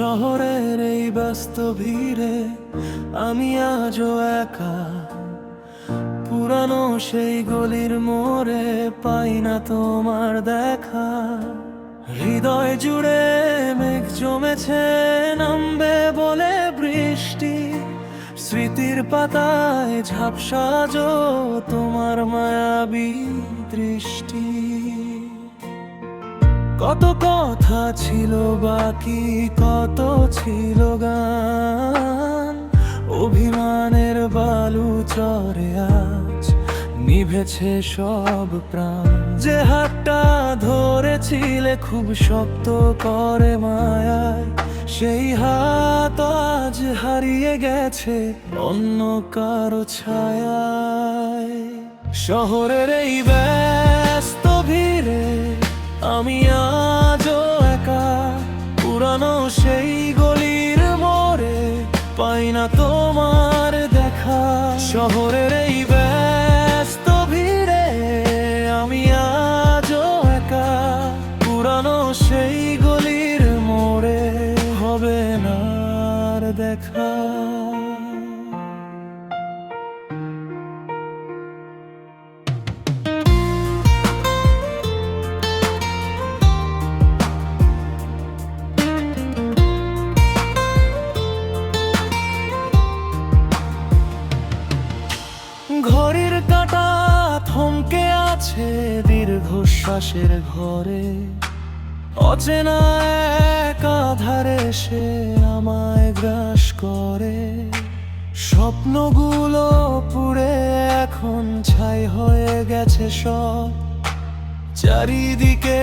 শহরের এই ব্যস্ত ভিড়ে আমি আজও একা, পুরানো সেই গলির মোড়ে পাই না তোমার দেখা। হৃদয় জুড়ে মেঘ জমেছে, নামবে বলে বৃষ্টি, স্মৃতির পাতায় ঝাপসাজো তোমার মায়াবী দৃষ্টি। কত কথা ছিল বাকি, কত ছিল গান, অভিমানের বালু চরে আজ নিভেছে সব প্রাণ। যে হাতটা ধরেছিলে খুব শক্ত করে মায়ায়, সেই হাত আজ হারিয়ে গেছে অন্য কারো ছায়ায়। শহরের এই ব্যস্ত ভিড়ে আমি আজও একা, পুরানো সেই গলির মোড়ে পাই না তোমার দেখা। শহরের এই ব্যস্ত ভিড়ে আমি আজও একা, পুরানো সেই গলির মোড়ে হবে না আর দেখা। ঘড়ির কাঁটা থমকে আছে দীর্ঘশ্বাসের ঘরে, অচেনা এক আধারে সে আমায় গ্রাস করে। স্বপ্নগুলো পুড়ে এখন ছাই হয়ে গেছে সব, চারিদিকে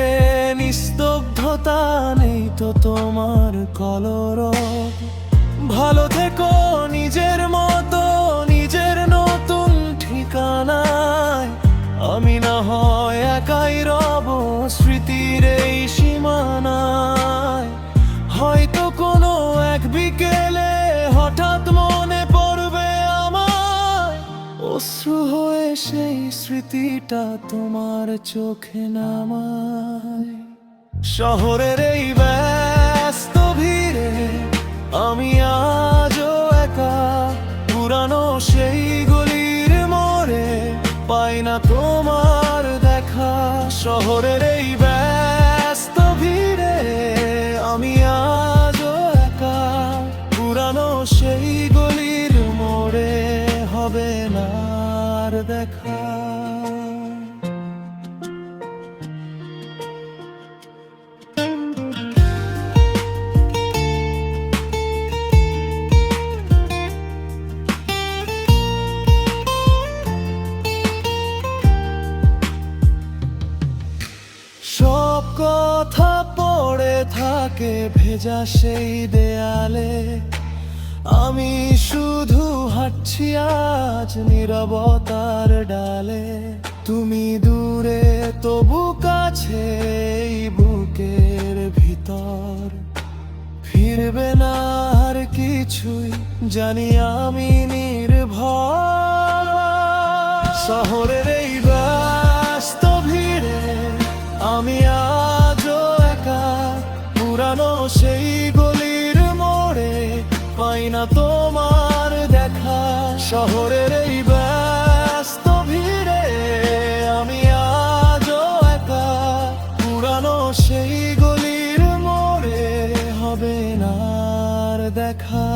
নিস্তব্ধতা, নেই তো তোমার কলরব। ভালো থেকো নিজের মতো, নিজের নতুন ঠিকানায়, আমি না হয় একাই রব স্মৃতির এই সীমানায়। হয়তো কোনো এক বিকেলে হঠাৎ মনে পড়বে আমায়, অশ্রু হয়ে সেই স্মৃতিটা তোমার চোখে নামায়। শহরের এই ব্যস্ত ভিড়ে আমি আজও একা, পুরানো সেই গলির মোড়ে পাই না তোমার দেখা। শহরের এই ব্যস্ত ভিড়ে আমি আজও একা, পুরানো সেই গলির মোড়ে হবে না আর দেখা। সব কথা পড়ে থাকে ভেজা সেই দেয়ালে, আমি শুধু হাঁটছি আজ নীরবতার ডালে। তুমি দূরে তবু কাছে এই বুকের ভিতর, ফিরবে না আর কিছুই জানি আমি নির্ভর। শহরের এই ব্যস্ত ভিড়ে আমি আজও একা, পুরানো সেই গলির মোড়ে পাই না তোমার দেখা। শহরের এই ব্যস্ত ভিড়ে আমি আজও একা, পুরানো সেই গলির মোড়ে হবে না আর দেখা।